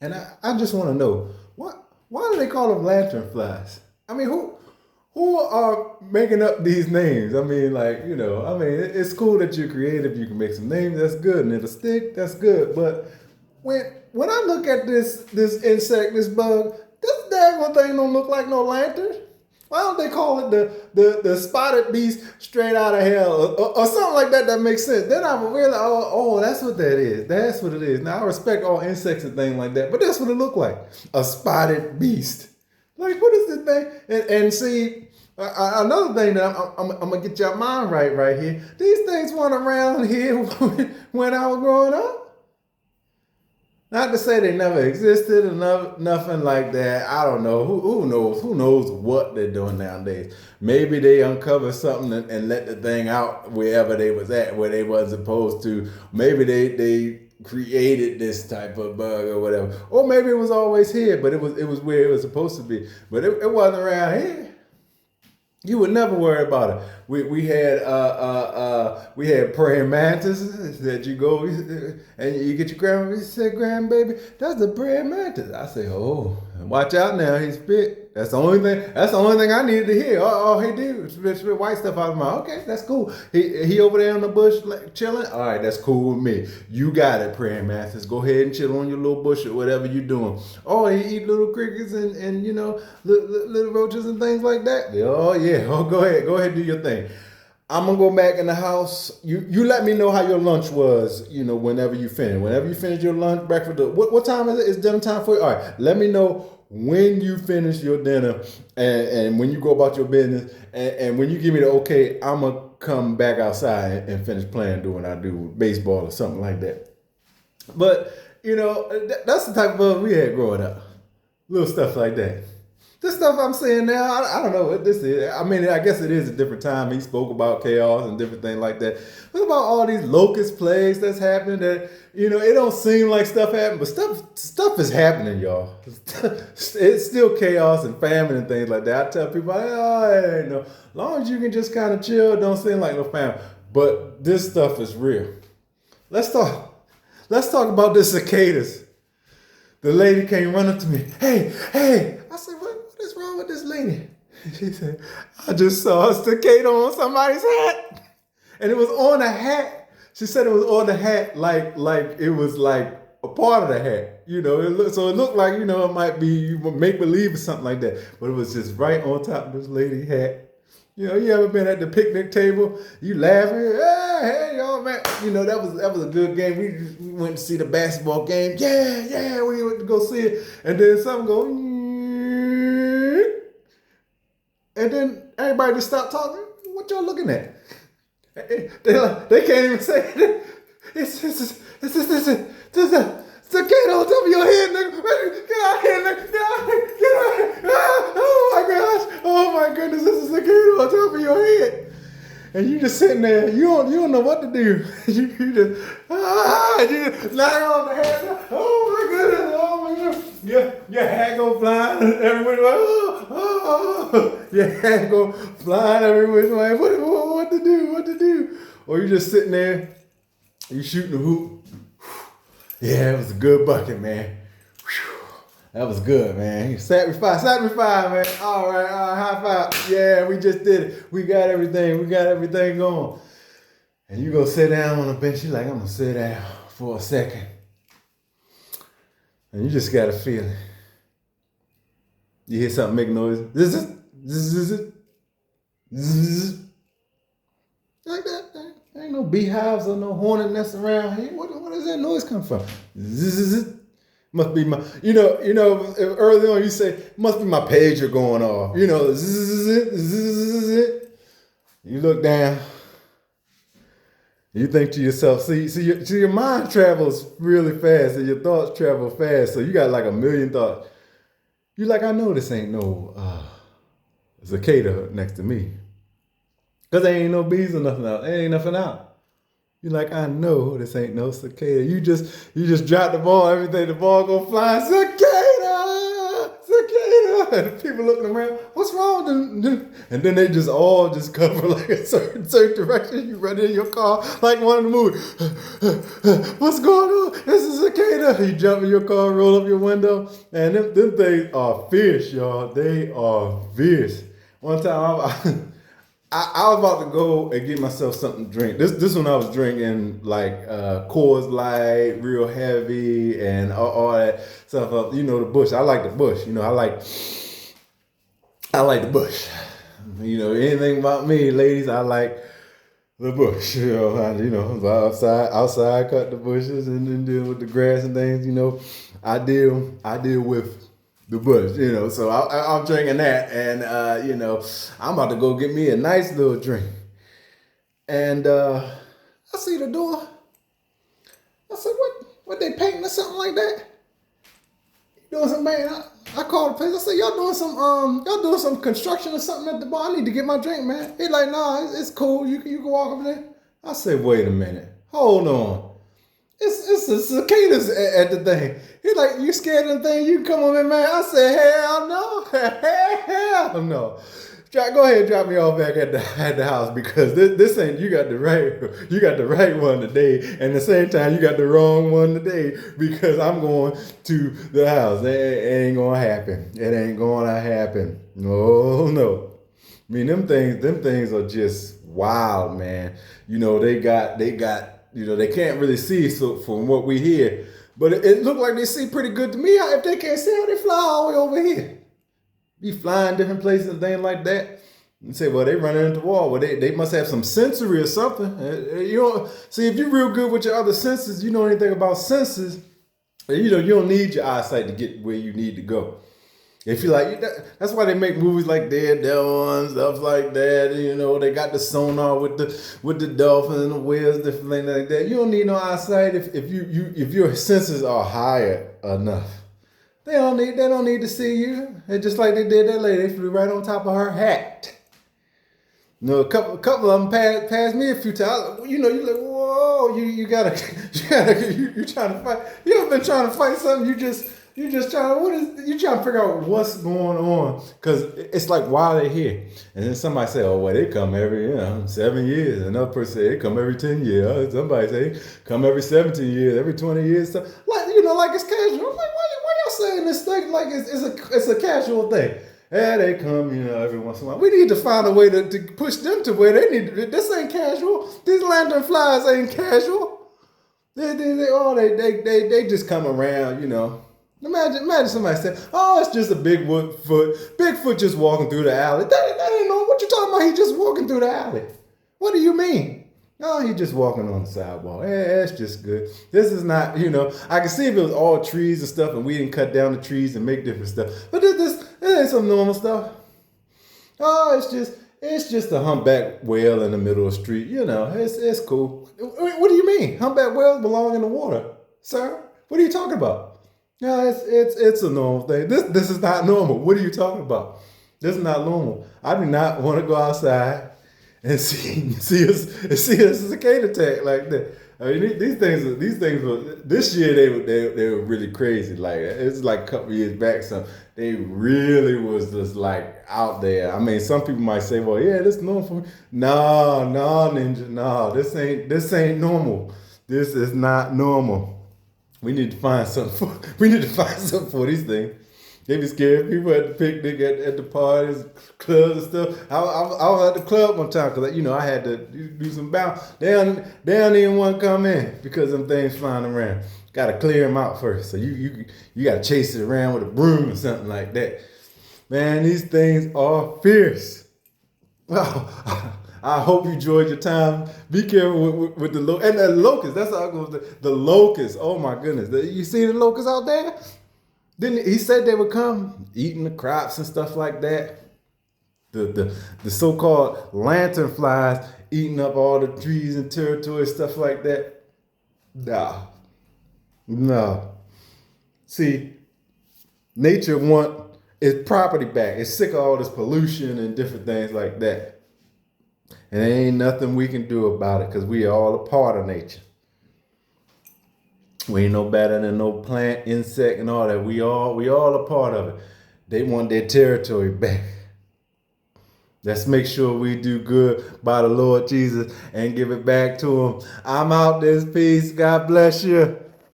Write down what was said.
And I just want to know, why do they call them lantern flies? I mean, who are making up these names? I mean, it's cool that you're creative. You can make some names. That's good, and it'll stick. That's good. But when I look at this insect, this bug, this daggone thing don't look like no lantern. Why don't they call it the spotted beast straight out of hell or something like that? That makes sense. Then I would realize, oh, that's what that is. That's what it is. Now I respect all insects and things like that, but that's what it looked like. A spotted beast. Like, what is this thing? And see, another thing that I'm gonna get your mind right here. These things weren't around here when I was growing up. Not to say they never existed or nothing like that. I don't know. Who knows? Who knows what they're doing nowadays? Maybe they uncovered something and let the thing out wherever they was at, where they wasn't supposed to. Maybe they created this type of bug or whatever. Or maybe it was always here, but it was where it was supposed to be. But it wasn't around here. You would never worry about it. We had praying mantises that you go and you get your grandma. You say, "Grandbaby, that's the praying mantis." I say, "Oh, watch out now, he spit." That's the only thing I needed to hear. All he did was spit white stuff out of my mouth. Okay, that's cool. He over there in the bush like, chilling. All right, that's cool with me. You got it, praying mantis. Go ahead and chill on your little bush or whatever you're doing. Oh, he eat little crickets and little roaches and things like that. Oh yeah. Oh, go ahead, do your thing. I'm gonna go back in the house. You let me know how your lunch was. Whenever you finish. Whenever you finish your lunch, breakfast. What time is it? It's dinner time for you. All right. Let me know when you finish your dinner and when you go about your business and when you give me the okay, I'm gonna come back outside and finish playing, doing what I do, baseball or something like that. But that's the type of bug we had growing up. Little stuff like that. This stuff I'm saying now, I don't know what this is. I mean, I guess it is a different time. He spoke about chaos and different things like that. What about all these locust plagues that's happening that, it don't seem like stuff happened, but stuff is happening, y'all. It's still chaos and famine and things like that. I tell people, oh, ain't no. As long as you can just kind of chill, it don't seem like no famine. But this stuff is real. Let's talk about the cicadas. The lady came running to me. Hey. I said, what is wrong with this lady? She said, I just saw a cicada on somebody's hat. And it was on the hat. She said it was on the hat like it was like a part of the hat. It looked like, it might be make believe or something like that. But it was just right on top of this lady's hat. You ever been at the picnic table? You laughing, hey, y'all, man. That was a good game. We went to see the basketball game. Yeah, we went to go see it. And then something go, and then everybody just stopped talking. What y'all looking at? They can't even say it. It's a cicada on top of your head, nigga. Get out here, nigga. Get out here. Oh my gosh. Oh my goodness, this is a cicada on top of your head. And you just sitting there, you don't know what to do. you just lie on the head. Oh my goodness. Your hat go flying everywhere. Your hat go flying every which way. What to do? Or you just sitting there, you shooting the hoop. Yeah, it was a good bucket, man. That was good, man. Sacrifice, man. All right, high five. Yeah, we just did it. We got everything going. And you go sit down on the bench. You're like, I'm gonna sit down for a second. And you just got a feeling. You hear something make noise. Zzz. Like that. There ain't no beehives or no hornet nests around here. Where does that noise come from? Zzz. Must be my, early on you say, must be my pager going off. Zzz. You look down. You think to yourself, see your mind travels really fast and your thoughts travel fast. So you got like a million thoughts. You like, I know this ain't no cicada next to me. Because there ain't no bees or nothing out. There ain't nothing out. You like, I know this ain't no cicada. You just drop the ball, everything, the ball go flying. Cicada! And people looking around, what's wrong with them? And then they just all just cover like a certain direction. You run in your car like one of the movies. What's going on? This is a cicada. You jump in your car, roll up your window, and them things are fierce, y'all. They are fierce. One time I was about to go and get myself something to drink. This one I was drinking like Coors Light, real heavy, and all that stuff. You know, the Bush. I like the Bush. You know, I like the Bush. You know, anything about me, ladies, I like the Bush. You know, outside cut the bushes and then deal with the grass and things. You know, I deal with the Bush, you know, so I'm drinking that, and you know, I'm about to go get me a nice little drink, and I see the door. I said, "What they painting or something like that?" Doing some man. I called the place. I said, y'all doing some construction or something at the bar. I need to get my drink, man. He like, nah, it's cool. You can walk over there. I said, wait a minute, hold on. It's the cicadas at the thing. He's like, you scared of the thing? You can come on in, man. I said, hell no. Hell no. Go ahead and drop me off back at the house, because this ain't, you got the right one today, and at the same time you got the wrong one today, because I'm going to the house. It ain't gonna happen. It ain't gonna happen. No. I mean, them things are just wild, man. You know, they got you know, they can't really see, so from what we hear, but it looked like they see pretty good to me. If they can't see, how they fly all the way over here? Be flying different places and things like that. And say, well, they running into the wall. Well, they must have some sensory or something. You know, see, if you're real good with your other senses, you know anything about senses, you know, you don't need your eyesight to get where you need to go. If you like, that's why they make movies like Daredevil and stuff like that. You know, they got the sonar with the dolphins and the whales, different things like that. You don't need no eyesight if your senses are higher enough. They don't need to see you. And just like they did that lady, they flew right on top of her hat. You know, a couple of them passed me a few times. You know, you're like, whoa, you trying to fight. You ever been trying to fight something? You just trying to figure out what's going on, because it's like, why are they here? And then somebody say, oh, well, they come every 7 years. Another person say they come every 10 years. Somebody say come every 17 years, every 20 years. So, like, you know, like it's casual. I'm like, why y'all saying this thing like it's a casual thing? Yeah, they come, you know, every once in a while. We need to find a way to push them to where they need to. This ain't casual. These lantern flies ain't casual. They just come around, you know. Imagine somebody saying, oh, it's just a Bigfoot just walking through the alley. That ain't no, what you talking about? He just walking through the alley. What do you mean? No, he just walking on the sidewalk. It's just good. This is not, you know, I can see if it was all trees and stuff and we didn't cut down the trees and make different stuff. But this ain't some normal stuff. Oh, it's just a humpback whale in the middle of the street. You know, it's cool. What do you mean? Humpback whales belong in the water, sir? What are you talking about? No, it's a normal thing. This is not normal. What are you talking about? This is not normal. I do not want to go outside and see a cicada attack like that. I mean, these things were, this year they were really crazy. Like, it's like a couple years back, so they really was just like out there. I mean, some people might say, well, yeah, this is normal for me. No, ninja, no, this ain't normal. This is not normal. We need to find something for these things. They be scaring people at the picnic, at the parties, clubs and stuff. I was at the club one time because, you know, I had to do some bounce. They don't even want to come in because them things flying around. Got to clear them out first. So you got to chase it around with a broom or something like that. Man, these things are fierce. Well, I hope you enjoyed your time. Be careful with the locusts. That's how I go. The locusts. Oh my goodness! You see the locusts out there? Then he said they would come eating the crops and stuff like that. The so-called lantern flies eating up all the trees and territory, stuff like that. No. See, nature want its property back. It's sick of all this pollution and different things like that. And there ain't nothing we can do about it because we are all a part of nature. We ain't no better than no plant, insect, and all that. We all a part of it. They want their territory back. Let's make sure we do good by the Lord Jesus and give it back to him. I'm out this piece. God bless you.